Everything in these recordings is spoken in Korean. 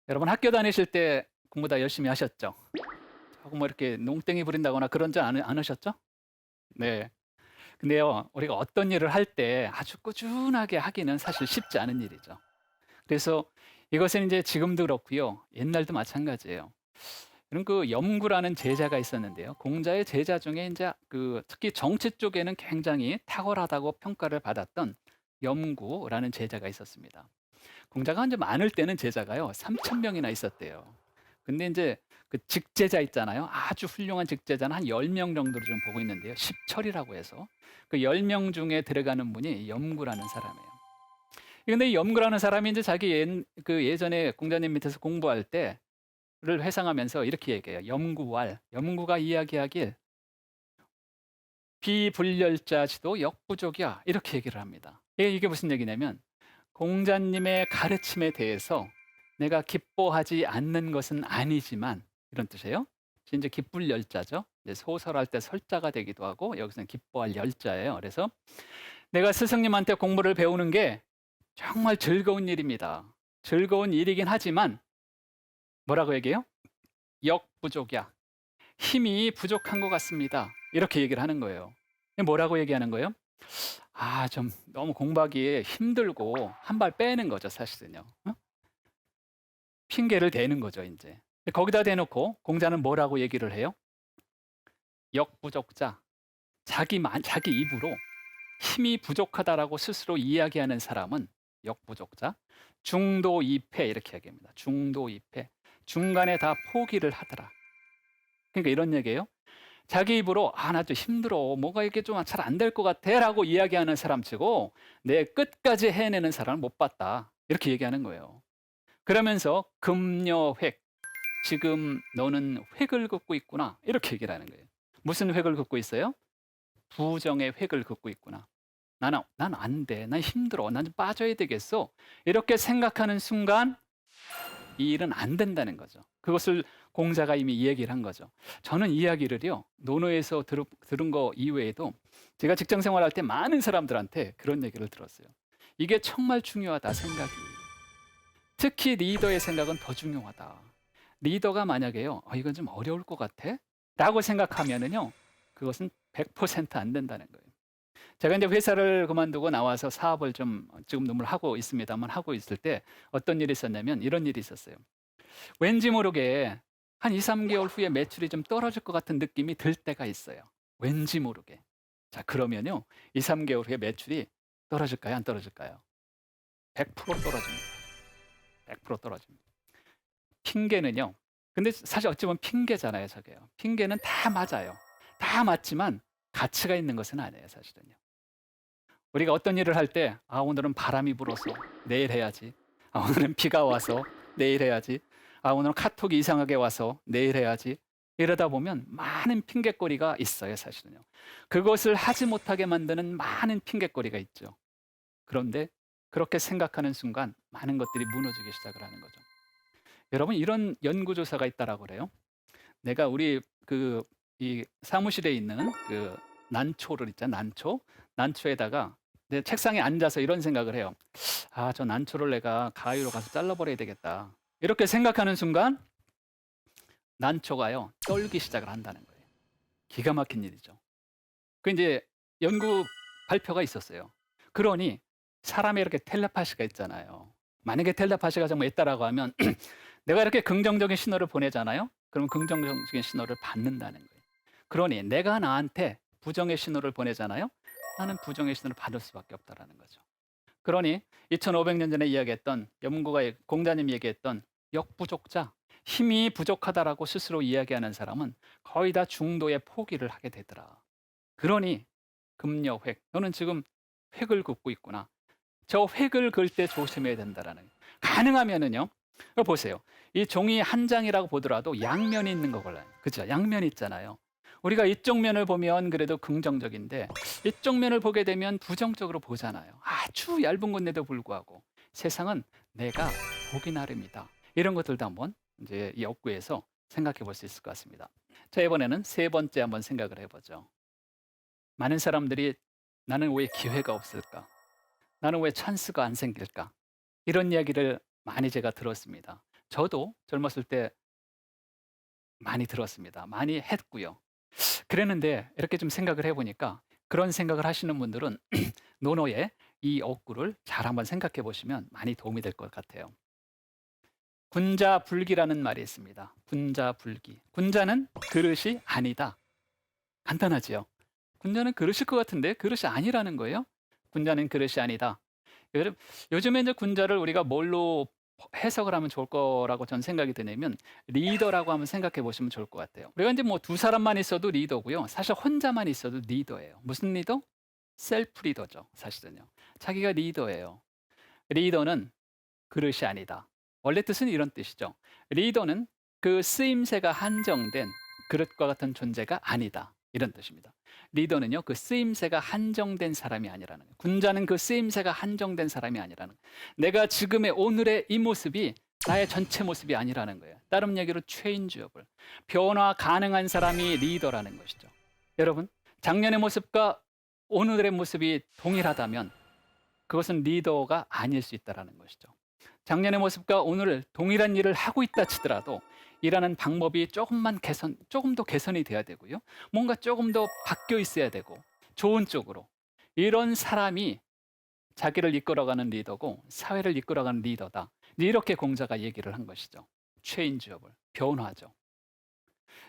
여러분 학교 다니실 때 공부 다 열심히 하셨죠? 조금 뭐 이렇게 농땡이 부린다거나 그런 적 않으셨죠? 네. 근데요, 우리가 어떤 일을 할 때 아주 꾸준하게 하기는 사실 쉽지 않은 일이죠. 그래서 이것은 이제 지금도 그렇고요. 옛날도 마찬가지예요. 그런 그 염구라는 제자가 있었는데요. 공자의 제자 중에 이제 특히 정치 쪽에는 굉장히 탁월하다고 평가를 받았던 염구라는 제자가 있었습니다. 공자가 이제 많을 때는 제자가요 3천 명이나 있었대요. 근데 이제 그 직제자 있잖아요. 아주 훌륭한 직제자는 한 10명 정도를 좀 보고 있는데요. 십철이라고 해서 그 10명 중에 들어가는 분이 염구라는 사람이에요. 근데 이 염구라는 사람이 이제 자기 예전에 공자님 밑에서 공부할 때를 회상하면서 이렇게 얘기해요. 염구왈, 염구가 이야기하길 비불멸자지도 역부족이야. 이렇게 얘기를 합니다. 이게 무슨 얘기냐면 공자님의 가르침에 대해서 내가 기뻐하지 않는 것은 아니지만 이런 뜻이에요. 이제 기쁠 열자죠. 이제 소설할 때 설자가 되기도 하고 여기서는 기뻐할 열자예요. 그래서 내가 스승님한테 공부를 배우는 게 정말 즐거운 일입니다. 즐거운 일이긴 하지만 뭐라고 얘기해요? 역부족이야. 힘이 부족한 것 같습니다. 이렇게 얘기를 하는 거예요. 뭐라고 얘기하는 거예요? 좀 너무 공부하기 힘들고 한 발 빼는 거죠, 사실은요. 어? 핑계를 대는 거죠, 인제. 거기다 대놓고 공자는 뭐라고 얘기를 해요? 역부족자. 자기 입으로 힘이 부족하다라고 스스로 이야기하는 사람은 역부족자. 중도이패 이렇게 얘기합니다. 중도이패. 중간에 다 포기를 하더라. 그러니까 이런 얘기예요. 자기 입으로 나 좀 힘들어. 뭐가 이게 좀 잘 안 될 것 같아.'라고 이야기하는 사람치고 '내 끝까지 해내는 사람을 못 봤다.' 이렇게 얘기하는 거예요. 그러면서 금여획, 지금 너는 획을 긋고 있구나. 이렇게 얘기를 하는 거예요. 무슨 획을 긋고 있어요? 부정의 획을 긋고 있구나. 난 안 돼. 난 힘들어. 난 좀 빠져야 되겠어. 이렇게 생각하는 순간 이 일은 안 된다는 거죠. 그것을 공자가 이미 얘기를 한 거죠. 저는 이 이야기를요, 논어에서 들은 거 이외에도 제가 직장 생활할 때 많은 사람들한테 그런 얘기를 들었어요. 이게 정말 중요하다, 생각이. 특히 리더의 생각은 더 중요하다. 리더가 만약에요, 이건 좀 어려울 것 같아? 라고 생각하면은요, 그것은 100%안 된다는 거예요. 제가 이제 회사를 그만두고 나와서 사업을 좀 지금도 물 하고 있습니다만 하고 있을 때 어떤 일이 있었냐면 이런 일이 있었어요. 왠지 모르게 한 2-3개월 후에 매출이 좀 떨어질 것 같은 느낌이 들 때가 있어요. 왠지 모르게. 자, 그러면요. 2-3개월 후에 매출이 떨어질까요? 안 떨어질까요? 100% 떨어집니다. 100% 떨어집니다. 핑계는요. 근데 사실 어찌 보면 핑계잖아요, 저게요. 핑계는 다 맞아요. 다 맞지만 가치가 있는 것은 아니에요, 사실은요. 우리가 어떤 일을 할 때 오늘은 바람이 불어서 내일 해야지. 오늘은 비가 와서 내일 해야지. 오늘은 카톡이 이상하게 와서 내일 해야지. 이러다 보면 많은 핑곗거리가 있어요, 사실은요. 그것을 하지 못하게 만드는 많은 핑곗거리가 있죠. 그런데 그렇게 생각하는 순간 많은 것들이 무너지기 시작을 하는 거죠. 여러분, 이런 연구조사가 있다라고 그래요. 내가 우리 이 사무실에 있는 난초를 있잖아, 난초. 난초에다가 내 책상에 앉아서 이런 생각을 해요. '저 난초를 내가 가위로 가서 잘라 버려야 되겠다.' 이렇게 생각하는 순간 난초가요 떨기 시작을 한다는 거예요. 기가 막힌 일이죠. 그 인제 연구 발표가 있었어요. 그러니 사람의 이렇게 텔레파시가 있잖아요. 만약에 텔레파시가 정말 있다라고 하면 내가 이렇게 긍정적인 신호를 보내잖아요. 그럼 긍정적인 신호를 받는다는 거예요. 그러니 내가 나한테 부정의 신호를 보내잖아요. 나는 부정의 신호를 받을 수밖에 없다라는 거죠. 그러니 2,500년 전에 이야기했던 염구가 공자님이 얘기했던 역부족자, 힘이 부족하다라고 스스로 이야기하는 사람은 거의 다 중도의 포기를 하게 되더라. 그러니 금여획, 너는 지금 획을 긋고 있구나. 저 획을 그을 때 조심해야 된다라는 거예요. 가능하면은요. 이거 보세요. 이 종이 한 장이라고 보더라도 양면이 있는 거 골라요. 그죠? 양면이 있잖아요. 우리가 이쪽 면을 보면 그래도 긍정적인데 이쪽 면을 보게 되면 부정적으로 보잖아요. 아주 얇은 건데도 불구하고 세상은 내가 보기 나름이다. 이런 것들도 한번 이제 이 업구에서 생각해 볼 수 있을 것 같습니다. 자, 이번에는 세 번째 한번 생각을 해보죠. 많은 사람들이 나는 왜 기회가 없을까? 나는 왜 찬스가 안 생길까? 이런 이야기를 많이 제가 들었습니다. 저도 젊었을 때 많이 들었습니다. 많이 했고요. 그랬는데 이렇게 좀 생각을 해 보니까 그런 생각을 하시는 분들은 논어의 이 어구를 잘 한번 생각해 보시면 많이 도움이 될 것 같아요. 군자불기라는 말이 있습니다. 군자불기. 군자는 그릇이 아니다. 간단하지요. 군자는 그릇일 것 같은데 그릇이 아니라는 거예요. 군자는 그릇이 아니다. 여름 요즘에 이제 군자를 우리가 뭘로 해석을 하면 좋을 거라고 저는 생각이 드냐면 리더라고 한번 생각해 보시면 좋을 것 같아요. 우리가 이제 뭐 두 사람만 있어도 리더고요. 사실 혼자만 있어도 리더예요. 무슨 리더? 셀프 리더죠, 사실은요. 자기가 리더예요. 리더는 그릇이 아니다. 원래 뜻은 이런 뜻이죠. 리더는 그 쓰임새가 한정된 그릇과 같은 존재가 아니다. 이런 뜻입니다. 리더는요, 그 쓰임새가 한정된 사람이 아니라는 거예요. 군자는 그 쓰임새가 한정된 사람이 아니라는 거예요. 내가 지금의 오늘의 이 모습이 나의 전체 모습이 아니라는 거예요. 다른 얘기로 체인지업을 변화 가능한 사람이 리더라는 것이죠. 여러분, 작년의 모습과 오늘의 모습이 동일하다면 그것은 리더가 아닐 수 있다는 것이죠. 작년의 모습과 오늘 동일한 일을 하고 있다 치더라도 일하는 방법이 조금 더 개선이 돼야 되고요. 뭔가 조금 더 바뀌어 있어야 되고 좋은 쪽으로. 이런 사람이 자기를 이끌어가는 리더고 사회를 이끌어가는 리더다. 이렇게 공자가 얘기를 한 것이죠. 체인지업을 변화죠.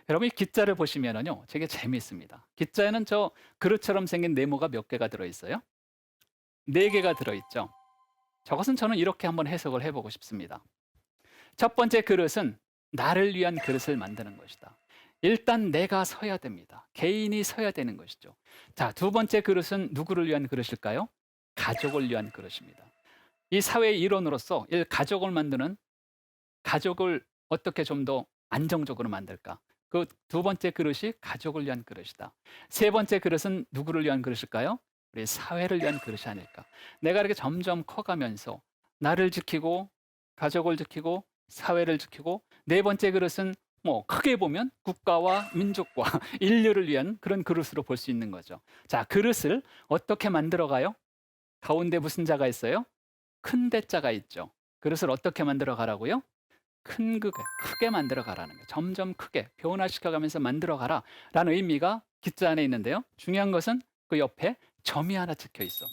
여러분 이 기자를 보시면은요, 되게 재미있습니다. 기자에는 저 그릇처럼 생긴 네모가 몇 개가 들어 있어요? 네 개가 들어 있죠. 저것은 저는 이렇게 한번 해석을 해보고 싶습니다. 첫 번째 그릇은 나를 위한 그릇을 만드는 것이다. 일단 내가 서야 됩니다. 개인이 서야 되는 것이죠. 자, 두 번째 그릇은 누구를 위한 그릇일까요? 가족을 위한 그릇입니다. 이 사회의 일원으로서 가족을 만드는 가족을 어떻게 좀 더 안정적으로 만들까? 그 두 번째 그릇이 가족을 위한 그릇이다. 세 번째 그릇은 누구를 위한 그릇일까요? 우리 사회를 위한 그릇이 아닐까. 내가 이렇게 점점 커가면서 나를 지키고 가족을 지키고 사회를 지키고 네 번째 그릇은 뭐 크게 보면 국가와 민족과 인류를 위한 그런 그릇으로 볼 수 있는 거죠. 자, 그릇을 어떻게 만들어 가요? 가운데 무슨 자가 있어요? 큰 대자가 있죠. 그릇을 어떻게 만들어 가라고요? 크게 만들어 가라는 거예요. 점점 크게 변화시켜 가면서 만들어 가라라는 의미가 기자 안에 있는데요. 중요한 것은 그 옆에 점이 하나 찍혀 있어.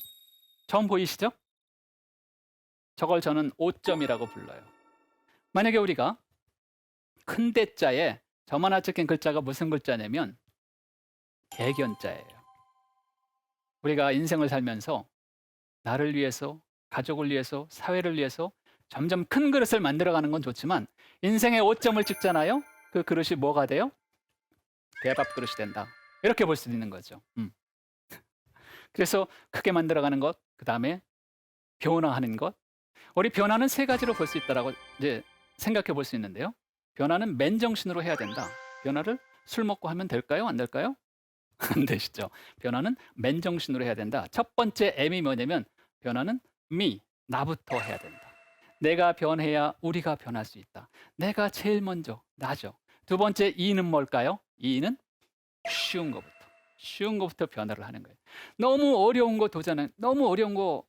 점 보이시죠? 저걸 저는 5점이라고 불러요. 만약에 우리가 큰 대자에 점 하나 찍힌 글자가 무슨 글자냐면 개견자예요. 우리가 인생을 살면서 나를 위해서, 가족을 위해서, 사회를 위해서 점점 큰 그릇을 만들어가는 건 좋지만 인생에 5점을 찍잖아요. 그 그릇이 뭐가 돼요? 대밥 그릇이 된다. 이렇게 볼 수 있는 거죠. 그래서 크게 만들어가는 것, 그 다음에 변화하는 것. 우리 변화는 세 가지로 볼 수 있다라고 이제 생각해 볼 수 있는데요. 변화는 맨정신으로 해야 된다. 변화를 술 먹고 하면 될까요? 안 될까요? 안 되시죠. 변화는 맨정신으로 해야 된다. 첫 번째 M이 뭐냐면 변화는 나부터 해야 된다. 내가 변해야 우리가 변할 수 있다. 내가 제일 먼저 나죠. 두 번째 E는 뭘까요? E는 쉬운 것부터 변화를 하는 거예요. 너무 어려운 거 너무 어려운 거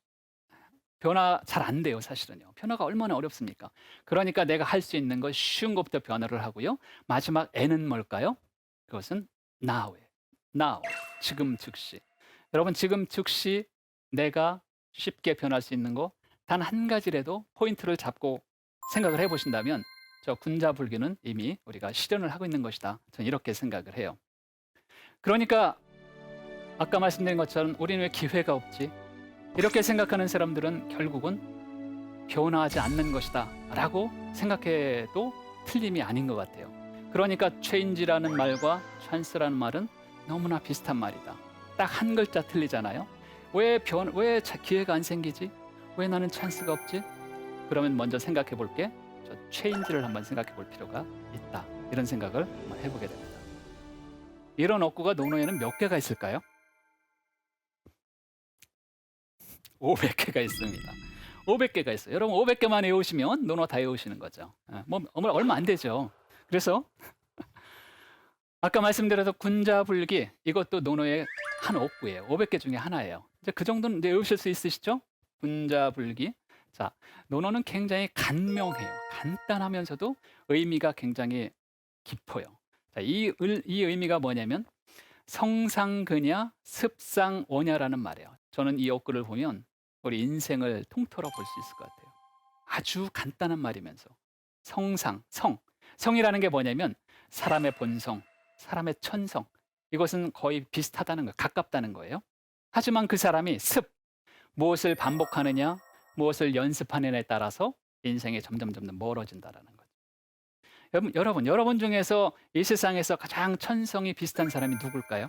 변화 잘 안 돼요, 사실은요. 변화가 얼마나 어렵습니까? 그러니까 내가 할 수 있는 거 쉬운 것부터 변화를 하고요. 마지막 N은 뭘까요? 그것은 now예요. now, 지금 즉시. 여러분 지금 즉시 내가 쉽게 변할 수 있는 거 단 한 가지라도 포인트를 잡고 생각을 해보신다면 저 군자불교는 이미 우리가 실현을 하고 있는 것이다. 저는 이렇게 생각을 해요. 그러니까 아까 말씀드린 것처럼 우리는 왜 기회가 없지? 이렇게 생각하는 사람들은 결국은 변화하지 않는 것이다 라고 생각해도 틀림이 아닌 것 같아요. 그러니까 체인지라는 말과 찬스라는 말은 너무나 비슷한 말이다. 딱 한 글자 틀리잖아요. 왜 기회가 안 생기지? 왜 나는 찬스가 없지? 그러면 먼저 생각해 볼게. 저 체인지를 한번 생각해 볼 필요가 있다. 이런 생각을 한번 해보게 됩니다. 이런 어구가 논어에는 몇 개가 있을까요? 500개가 있습니다. 500개가 있어요. 여러분 500개만 외우시면 논어 다 외우시는 거죠. 뭐 얼마 안 되죠. 그래서 아까 말씀드려서 군자불기 이것도 논어의 한 어구예요. 500개 중에 하나예요. 이제 그 정도는 이제 외우실 수 있으시죠? 군자불기. 자, 논어는 굉장히 간명해요. 간단하면서도 의미가 굉장히 깊어요. 자, 이 의미가 뭐냐면 성상근야 습상원야라는 말이에요. 저는 이 어구를 보면 우리 인생을 통틀어 볼 수 있을 것 같아요. 아주 간단한 말이면서 성이라는 게 뭐냐면 사람의 본성, 사람의 천성, 이것은 거의 비슷하다는 거예요. 가깝다는 거예요. 하지만 그 사람이 무엇을 반복하느냐, 무엇을 연습하느냐에 따라서 인생이 점점 멀어진다라는 거죠. 여러분 중에서 이 세상에서 가장 천성이 비슷한 사람이 누굴까요?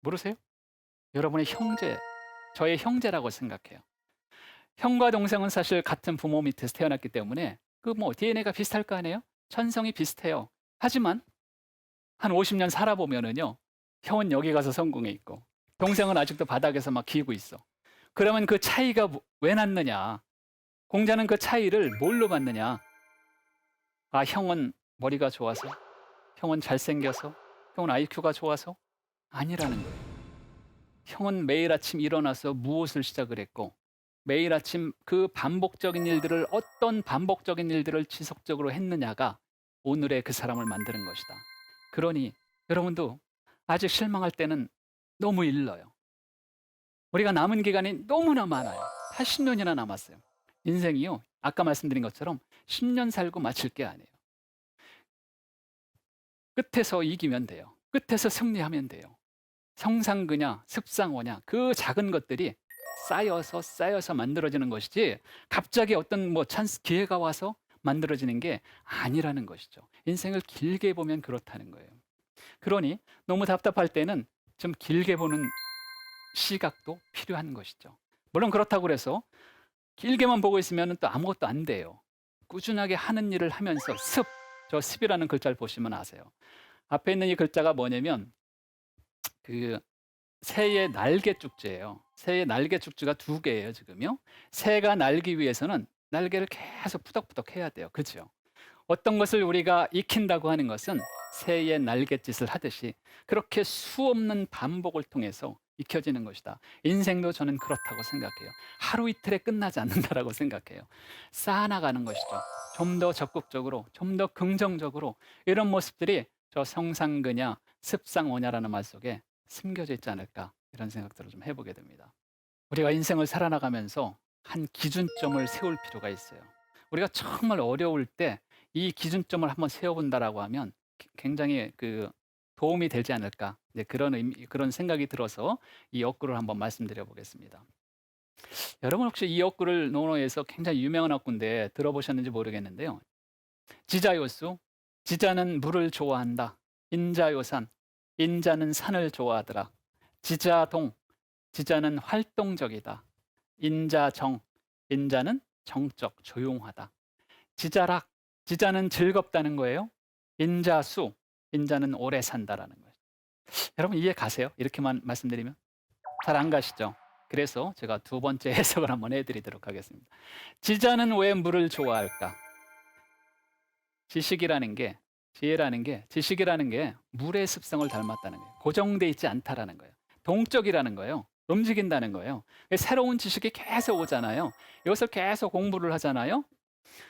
모르세요? 여러분의 형제, 저의 형제라고 생각해요. 형과 동생은 사실 같은 부모 밑에서 태어났기 때문에 그 뭐 DNA가 비슷할 거 아니에요? 천성이 비슷해요. 하지만 한 50년 살아보면은요, 형은 여기 가서 성공해 있고 동생은 아직도 바닥에서 막 기고 있어. 그러면 그 차이가 왜 났느냐? 공자는 그 차이를 뭘로 봤느냐? 아, 형은 머리가 좋아서, 형은 잘생겨서, 형은 IQ가 좋아서? 아니라는 거예요. 형은 매일 아침 일어나서 무엇을 시작을 했고, 매일 아침 그 반복적인 일들을, 어떤 반복적인 일들을 지속적으로 했느냐가 오늘의 그 사람을 만드는 것이다. 그러니 여러분도 아직 실망할 때는 너무 일러요. 우리가 남은 기간이 너무나 많아요. 80년이나 남았어요. 인생이요, 아까 말씀드린 것처럼 10년 살고 마칠 게 아니에요. 끝에서 이기면 돼요. 끝에서 승리하면 돼요. 성상근야, 습상원야, 그 작은 것들이 쌓여서 만들어지는 것이지 갑자기 어떤 뭐 찬스, 기회가 와서 만들어지는 게 아니라는 것이죠. 인생을 길게 보면 그렇다는 거예요. 그러니 너무 답답할 때는 좀 길게 보는 시각도 필요한 것이죠. 물론 그렇다고 해서 길게만 보고 있으면 또 아무것도 안 돼요. 꾸준하게 하는 일을 하면서 저 습이라는 글자를 보시면 아세요. 앞에 있는 이 글자가 뭐냐면 그 새의 날개 쭉지예요. 새의 날개 쭉지가 두 개예요, 지금요. 새가 날기 위해서는 날개를 계속 푸덕푸덕 해야 돼요. 그죠? 어떤 것을 우리가 익힌다고 하는 것은 새의 날갯짓을 하듯이 그렇게 수없는 반복을 통해서 익혀지는 것이다. 인생도 저는 그렇다고 생각해요. 하루 이틀에 끝나지 않는다라고 생각해요. 쌓아나가는 것이죠. 좀 더 적극적으로, 좀 더 긍정적으로 이런 모습들이 저 성상근야, 습상원야라는 말 속에 숨겨져 있지 않을까, 이런 생각들을 좀 해보게 됩니다. 우리가 인생을 살아나가면서 한 기준점을 세울 필요가 있어요. 우리가 정말 어려울 때 이 기준점을 한번 세워본다라고 하면 굉장히 그 도움이 되지 않을까, 이제 그런 생각이 들어서 이 어구를 한번 말씀드려 보겠습니다. 여러분 혹시 이 어구를 논어에서 굉장히 유명한 어구인데 들어보셨는지 모르겠는데요. 지자요수, 지자는 물을 좋아한다. 인자요산, 인자는 산을 좋아하더라. 지자동, 지자는 활동적이다. 인자정, 인자는 정적, 조용하다. 지자락, 지자는 즐겁다는 거예요. 인자수, 인자는 오래 산다라는 거예요. 여러분 이해 가세요? 이렇게만 말씀드리면 잘 안 가시죠? 그래서 제가 두 번째 해석을 한번 해드리도록 하겠습니다. 지자는 왜 물을 좋아할까? 지식이라는 게, 지식이라는 게 물의 습성을 닮았다는 거예요. 고정돼 있지 않다라는 거예요. 동적이라는 거예요. 움직인다는 거예요. 새로운 지식이 계속 오잖아요. 이것을 계속 공부를 하잖아요.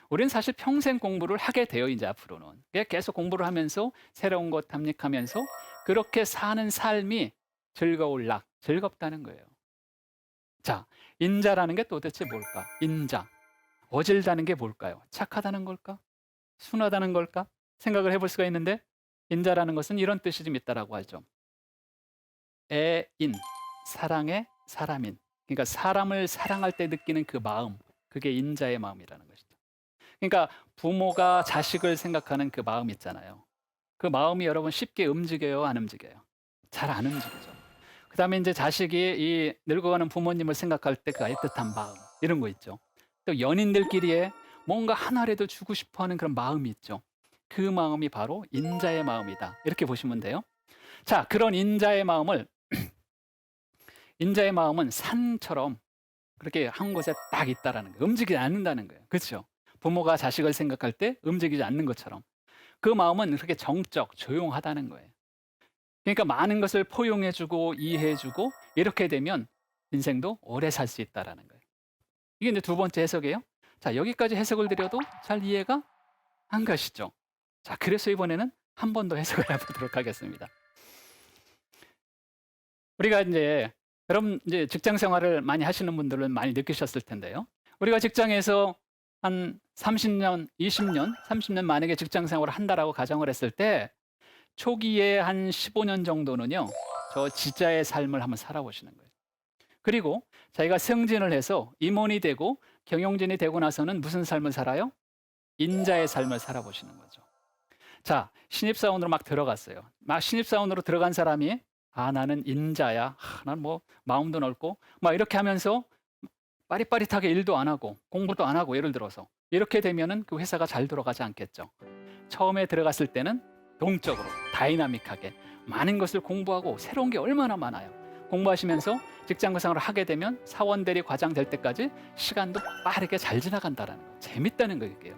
우리는 사실 평생 공부를 하게 돼요, 이제 앞으로는. 계속 공부를 하면서 새로운 것 탐닉하면서 그렇게 사는 삶이 즐겁다는 거예요. 자, 인자라는 게 도대체 뭘까? 인자. 어질다는 게 뭘까요? 착하다는 걸까? 순하다는 걸까? 생각을 해볼 수가 있는데 인자라는 것은 이런 뜻이 좀 있다라고 하죠. 애인, 사랑의 사람인. 그러니까 사람을 사랑할 때 느끼는 그 마음, 그게 인자의 마음이라는 것이죠. 그러니까 부모가 자식을 생각하는 그 마음 있잖아요. 그 마음이 여러분 쉽게 움직여요, 안 움직여요? 잘 안 움직이죠. 그다음에 이제 자식이 이 늙어가는 부모님을 생각할 때 그 애틋한 마음, 이런 거 있죠. 또 연인들끼리에 뭔가 하나라도 주고 싶어 하는 그런 마음이 있죠. 그 마음이 바로 인자의 마음이다, 이렇게 보시면 돼요. 자, 그런 인자의 마음은 산처럼 그렇게 한 곳에 딱 있다라는 거예요. 움직이지 않는다는 거예요. 그렇죠? 부모가 자식을 생각할 때 움직이지 않는 것처럼 그 마음은 그렇게 정적, 조용하다는 거예요. 그러니까 많은 것을 포용해주고 이해해주고 이렇게 되면 인생도 오래 살 수 있다라는 거예요. 이게 이제 두 번째 해석이에요. 자, 여기까지 해석을 드려도 잘 이해가 안 가시죠? 자, 그래서 이번에는 한 번 더 해석을 해보도록 하겠습니다. 우리가 이제 여러분 이제 직장 생활을 많이 하시는 분들은 많이 느끼셨을 텐데요. 우리가 직장에서 한 30년, 20년, 30년 만약에 직장 생활을 한다라고 가정을 했을 때 초기에 한 15년 정도는요. 저 지자의 삶을 한번 살아보시는 거예요. 그리고 자기가 승진을 해서 임원이 되고 경영진이 되고 나서는 무슨 삶을 살아요? 인자의 삶을 살아보시는 거죠. 자, 신입사원으로 막 들어갔어요. 막 신입사원으로 들어간 사람이 나는 인자야. 난 뭐 마음도 넓고 막 이렇게 하면서 빠릿빠릿하게 일도 안 하고 공부도 안 하고 예를 들어서 이렇게 되면은 그 회사가 잘 돌아가지 않겠죠. 처음에 들어갔을 때는 동적으로 다이나믹하게 많은 것을 공부하고 새로운 게 얼마나 많아요. 공부하시면서 직장 생활을 하게 되면 사원 대리 과장 될 때까지 시간도 빠르게 잘 지나간다라는 거. 재밌다는 거예요.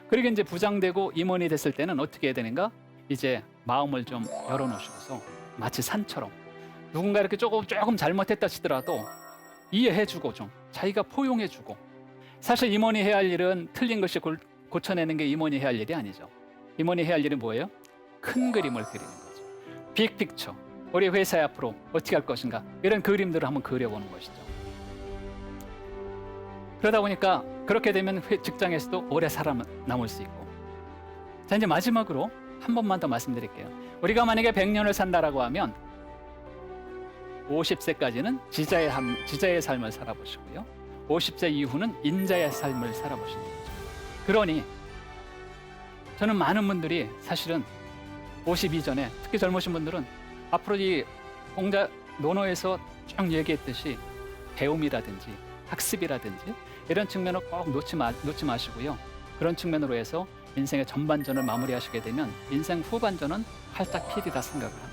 그리고 이제 부장 되고 임원이 됐을 때는 어떻게 해야 되는가? 이제 마음을 좀 열어놓으시고서 마치 산처럼 누군가 이렇게 조금 잘못했다 치더라도 이해해주고 좀 자기가 포용해주고 사실 임원이 해야 할 일은 틀린 것이 고쳐내는 게 임원이 해야 할 일이 아니죠. 임원이 해야 할 일은 뭐예요? 큰 그림을 그리는 거죠. 빅픽처. 우리 회사의 앞으로 어떻게 할 것인가 이런 그림들을 한번 그려보는 것이죠. 그러다 보니까 그렇게 되면 직장에서도 오래 살아남을 수 있고. 자, 이제 마지막으로 한 번만 더 말씀드릴게요. 우리가 만약에 100년을 산다라고 하면 50세까지는 지자의 삶을 살아보시고요. 50세 이후는 인자의 삶을 살아보시는 거죠. 그러니 저는 많은 분들이 사실은 50 이전에 특히 젊으신 분들은 앞으로 이 공자 논어에서 쭉 얘기했듯이 배움이라든지 학습이라든지 이런 측면을 꼭 놓지 마시고요. 그런 측면으로 해서 인생의 전반전을 마무리하시게 되면 인생 후반전은 활짝 피리다 생각을 합니다.